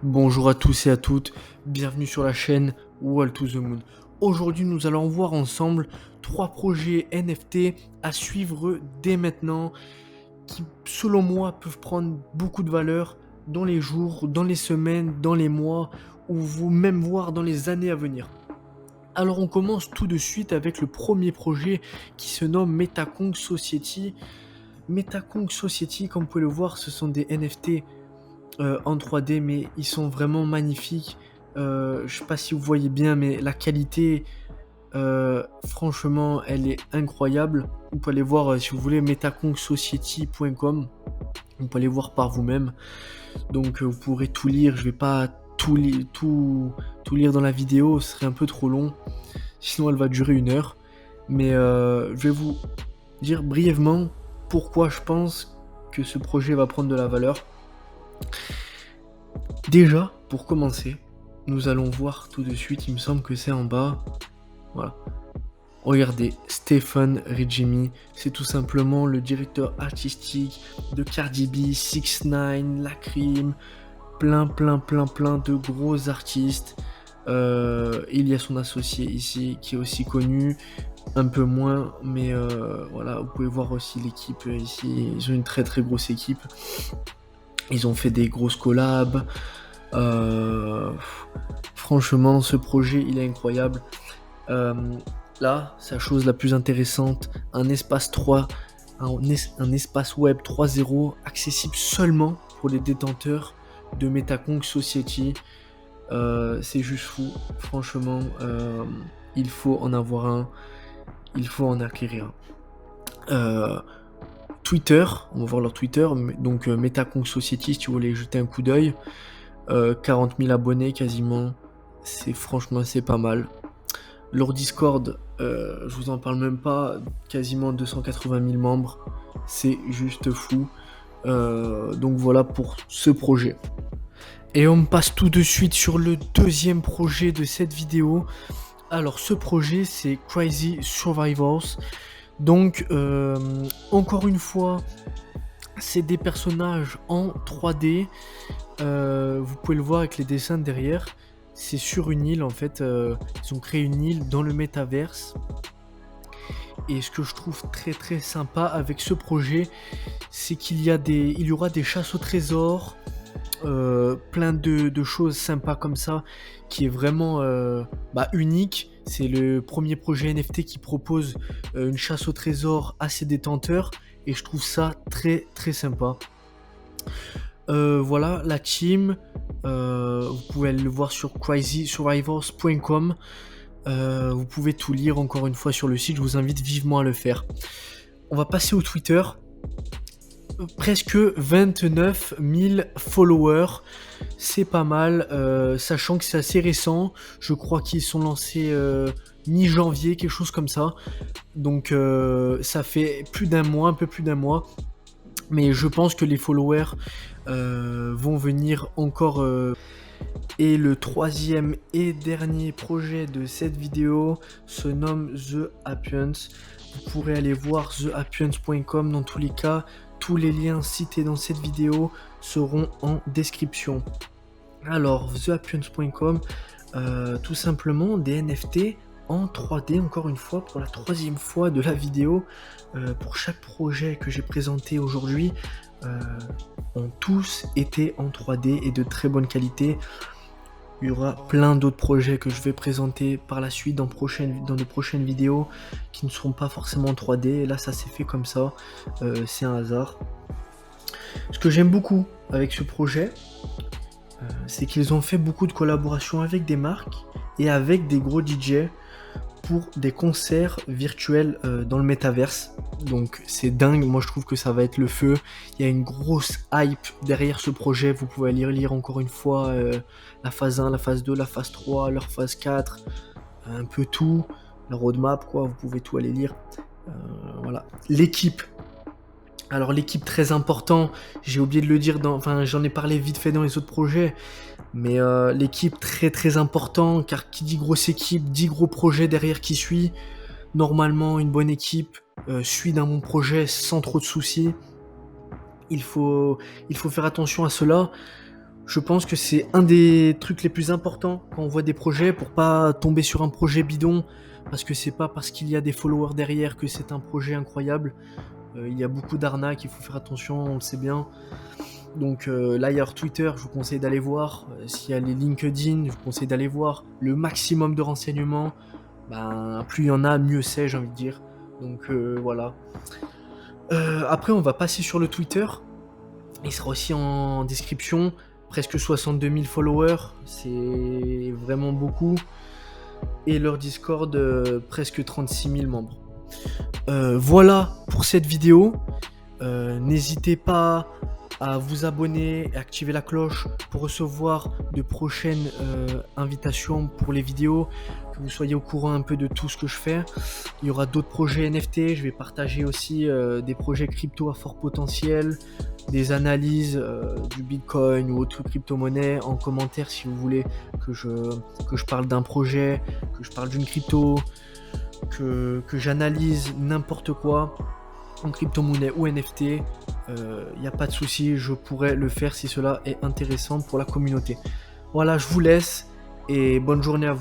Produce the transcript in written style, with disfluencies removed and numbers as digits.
Bonjour à tous et à toutes, bienvenue sur la chaîne Wall to the Moon. Aujourd'hui, nous allons voir ensemble 3 projets NFT à suivre dès maintenant qui, selon moi, peuvent prendre beaucoup de valeur dans les jours, dans les semaines, dans les mois ou même voir dans les années à venir. Alors on commence tout de suite avec le premier projet qui se nomme Metacong Society. Metacong Society, comme vous pouvez le voir, ce sont des NFT en 3D, mais ils sont vraiment magnifiques. Je sais pas si vous voyez bien, mais la qualité, franchement, elle est incroyable. Vous pouvez aller voir, si vous voulez, metacongsociety.com. Vous pouvez aller voir par vous-même. Donc, vous pourrez tout lire. Je vais pas tout lire dans la vidéo, ce serait un peu trop long. Sinon, elle va durer 1 heure. Mais je vais vous dire brièvement pourquoi je pense que ce projet va prendre de la valeur. Déjà, pour commencer, nous allons voir tout de suite, il me semble que c'est en bas. Voilà. Regardez, Stephen Regimi, c'est tout simplement le directeur artistique de Cardi B, 6ix9ine, Lacrim, plein de gros artistes. Il y a son associé ici qui est aussi connu, un peu moins, mais voilà, vous pouvez voir aussi l'équipe ici, ils ont une très grosse équipe. Ils ont fait des grosses collabs. Franchement, ce projet, il est incroyable. Là, c'est la chose la plus intéressante, un espace web 3.0 accessible seulement pour les détenteurs de Metacong Society. C'est juste fou. Franchement, il faut en avoir un. Il faut en acquérir un. Twitter, on va voir leur Twitter, donc Metacong Society, si tu voulais jeter un coup d'œil. 40 000 abonnés quasiment, franchement c'est pas mal. Leur Discord, je vous en parle même pas, quasiment 280 000 membres, c'est juste fou. Donc voilà pour ce projet. Et on passe tout de suite sur le deuxième projet de cette vidéo. Alors ce projet c'est Crazy Survivors. Donc encore une fois, c'est des personnages en 3D. Vous pouvez le voir avec les dessins derrière. C'est sur une île en fait. Ils ont créé une île dans le métaverse. Et ce que je trouve très sympa avec ce projet, c'est qu'il y aura des chasses au trésor, plein de choses sympas comme ça, qui est vraiment unique. C'est le premier projet NFT qui propose une chasse au trésor à ses détenteurs. Et je trouve ça très sympa. Voilà, la team, vous pouvez aller le voir sur crazysurvivors.com. Vous pouvez tout lire encore une fois sur le site, je vous invite vivement à le faire. On va passer au Twitter. Presque 29 000 followers, c'est pas mal, sachant que c'est assez récent. Je crois qu'ils sont lancés mi-janvier, quelque chose comme ça. Donc ça fait un peu plus d'un mois. Mais je pense que les followers vont venir encore. Et le troisième et dernier projet de cette vidéo se nomme The Appians. Vous pourrez aller voir theappians.com. Dans tous les cas, tous les liens cités dans cette vidéo seront en description. Alors, theappians.com, tout simplement des NFT en 3D, encore une fois, pour la troisième fois de la vidéo. Pour chaque projet que j'ai présenté aujourd'hui, ont tous été en 3D et de très bonne qualité. Il y aura plein d'autres projets que je vais présenter par la suite dans de prochaines vidéos qui ne seront pas forcément en 3D. Et là, ça s'est fait comme ça. C'est un hasard. Ce que j'aime beaucoup avec ce projet, c'est qu'ils ont fait beaucoup de collaborations avec des marques et avec des gros DJ pour des concerts virtuels dans le métaverse. Donc c'est dingue, moi je trouve que ça va être le feu. Il y a une grosse hype derrière ce projet. Vous pouvez aller lire encore une fois la phase 1, la phase 2, la phase 3, leur phase 4, un peu tout, la roadmap quoi, vous pouvez tout aller lire. Voilà. L'équipe. Alors l'équipe très important, j'ai oublié de le dire, j'en ai parlé vite fait dans les autres projets, mais l'équipe très important, car qui dit grosse équipe, dit gros projet derrière qui suit. Normalement, une bonne équipe suit dans mon projet sans trop de soucis. Il faut faire attention à cela. Je pense que c'est un des trucs les plus importants quand on voit des projets, pour pas tomber sur un projet bidon, parce que c'est pas parce qu'il y a des followers derrière que c'est un projet incroyable. Il y a beaucoup d'arnaques, il faut faire attention, on le sait bien. Donc là, il y a Twitter, je vous conseille d'aller voir. S'il y a les LinkedIn, je vous conseille d'aller voir le maximum de renseignements. Ben, plus il y en a, mieux c'est, j'ai envie de dire. Donc voilà. Après, on va passer sur le Twitter. Il sera aussi en description. Presque 62 000 followers, c'est vraiment beaucoup. Et leur Discord, presque 36 000 membres. Voilà pour cette vidéo. N'hésitez pas à vous abonner et activer la cloche pour recevoir de prochaines invitations pour les vidéos, que vous soyez au courant un peu de tout ce que je fais. Il y aura d'autres projets NFT, je vais partager aussi des projets crypto à fort potentiel, des analyses du Bitcoin ou autres crypto-monnaies en commentaire si vous voulez que je parle d'un projet, que je parle d'une crypto, que j'analyse n'importe quoi en crypto-monnaie ou NFT, il n'y a pas de souci, je pourrais le faire si cela est intéressant pour la communauté. Voilà, je vous laisse et bonne journée à vous.